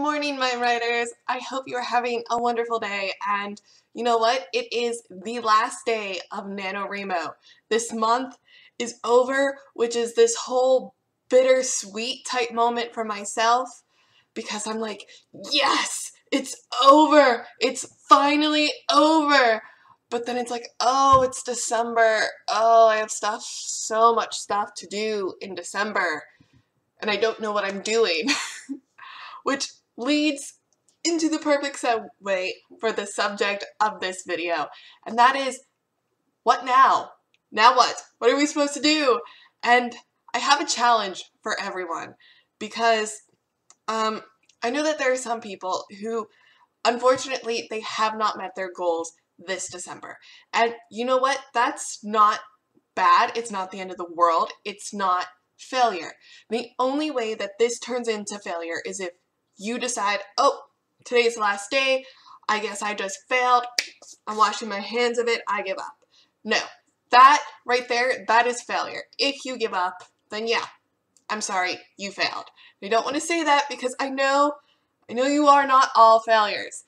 morning, my writers. I hope you are having a wonderful day. And you know what? It is the last day of NaNoWriMo. This month is over, which is this whole bittersweet type moment for myself because I'm like, yes, it's over. It's finally over. But then it's like, oh, it's December. Oh, I have so much stuff to do in December. And I don't know what I'm doing. Which leads into the perfect segue for the subject of this video. And that is, what now? Now what? What are we supposed to do? And I have a challenge for everyone because I know that there are some people who, unfortunately, they have not met their goals this December. And you know what? That's not bad. It's not the end of the world. It's not failure. The only way that this turns into failure is if you decide, oh, today's the last day, I guess I just failed, I'm washing my hands of it, I give up. No, that right there, that is failure. If you give up, then yeah, I'm sorry, you failed. I don't want to say that because I know you are not all failures.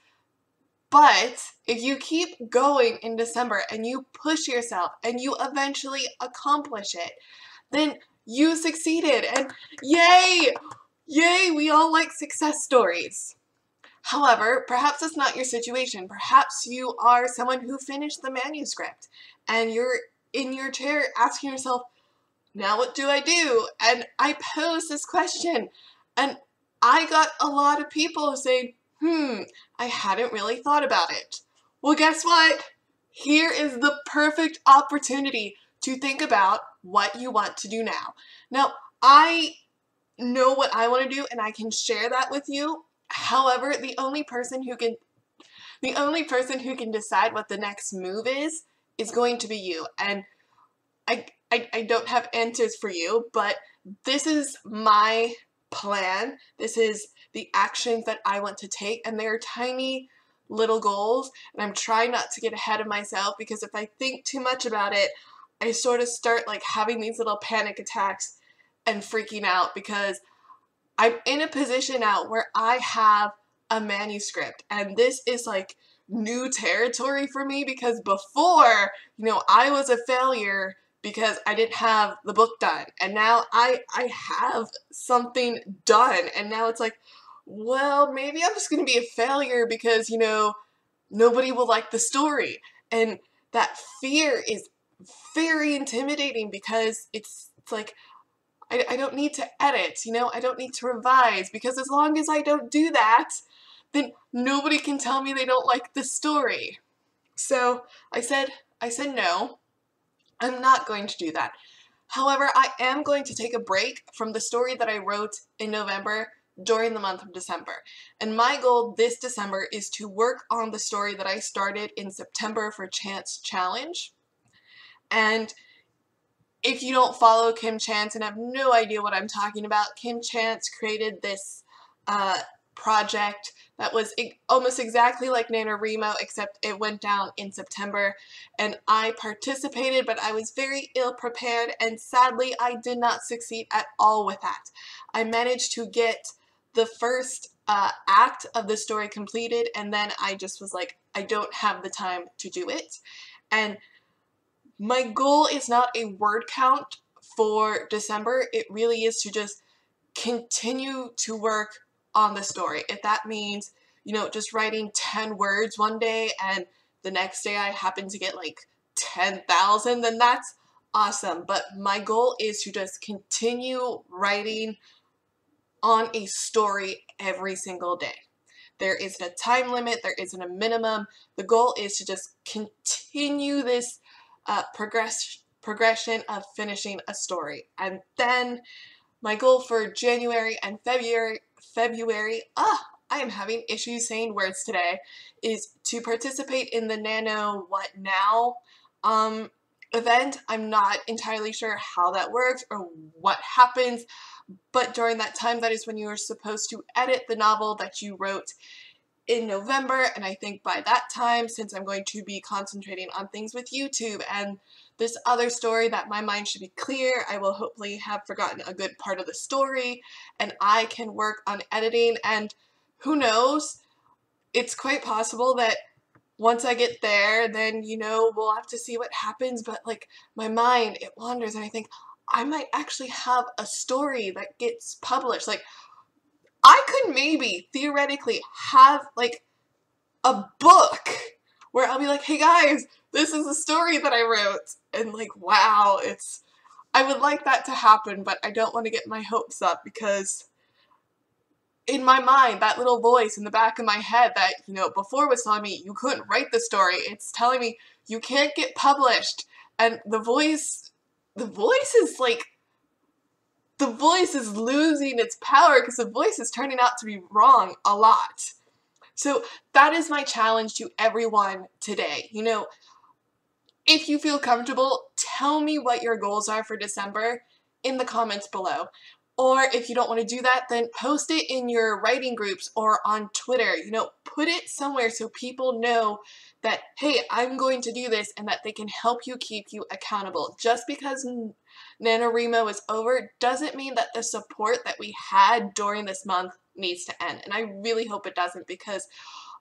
But if you keep going in December and you push yourself and you eventually accomplish it, then you succeeded and yay! Yay, we all like success stories. However, perhaps that's not your situation. Perhaps you are someone who finished the manuscript and you're in your chair asking yourself, now what do I do? And I posed this question and I got a lot of people saying, I hadn't really thought about it. Well, guess what? Here is the perfect opportunity to think about what you want to do now. Now, I know what I want to do and I can share that with you. However, the only person who can decide what the next move is going to be you. And I don't have answers for you, but this is my plan. This is the actions that I want to take, and they're tiny little goals, and I'm trying not to get ahead of myself because if I think too much about it, I sort of start like having these little panic attacks and freaking out because I'm in a position now where I have a manuscript and this is like new territory for me because before, I was a failure because I didn't have the book done and now I have something done and now it's like, well, maybe I'm just going to be a failure because, nobody will like the story. And that fear is very intimidating because it's like, I don't need to edit, I don't need to revise because as long as I don't do that, then nobody can tell me they don't like the story. So I said no, I'm not going to do that. However, I am going to take a break from the story that I wrote in November during the month of December. And my goal this December is to work on the story that I started in September for Chance Challenge. And if you don't follow Kim Chance and have no idea what I'm talking about, Kim Chance created this project that was almost exactly like NaNoWriMo, except it went down in September. And I participated, but I was very ill prepared, and sadly, I did not succeed at all with that. I managed to get the first act of the story completed, and then I just was like, I don't have the time to do it. And my goal is not a word count for December. It really is to just continue to work on the story. If that means, just writing 10 words one day and the next day I happen to get like 10,000, then that's awesome. But my goal is to just continue writing on a story every single day. There isn't a time limit. There isn't a minimum. The goal is to just continue this progression of finishing a story. And then my goal for January and February, I am having issues saying words today, is to participate in the Nano What Now event. I'm not entirely sure how that works or what happens, but during that time, that is when you are supposed to edit the novel that you wrote in November, and I think by that time, since I'm going to be concentrating on things with YouTube and this other story, that my mind should be clear, I will hopefully have forgotten a good part of the story, and I can work on editing, and who knows? It's quite possible that once I get there, then, you know, we'll have to see what happens, but like my mind, it wanders and I think I might actually have a story that gets published. Like I could maybe theoretically have like a book where I'll be like, hey guys, this is a story that I wrote. And like, wow, I would like that to happen, but I don't want to get my hopes up because in my mind, that little voice in the back of my head that, you know, before was telling me you couldn't write the story, it's telling me you can't get published. And the voice is like, the voice is losing its power because the voice is turning out to be wrong a lot. So that is my challenge to everyone today. You know, if you feel comfortable, tell me what your goals are for December in the comments below. Or if you don't want to do that, then post it in your writing groups or on Twitter. You know, put it somewhere so people know that, hey, I'm going to do this and that they can help you keep you accountable. Just because NaNoWriMo is over doesn't mean that the support that we had during this month needs to end. And I really hope it doesn't because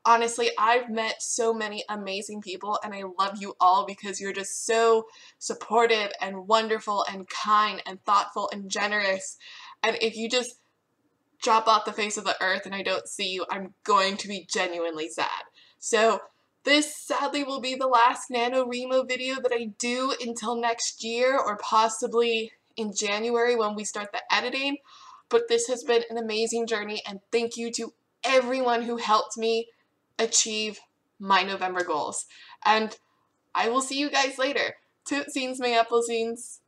honestly, I've met so many amazing people and I love you all because you're just so supportive and wonderful and kind and thoughtful and generous. And if you just drop off the face of the earth and I don't see you, I'm going to be genuinely sad. So this sadly will be the last NaNoWriMo video that I do until next year or possibly in January when we start the editing. But this has been an amazing journey and thank you to everyone who helped me achieve my November goals. And I will see you guys later. Tootsies, my apple scenes.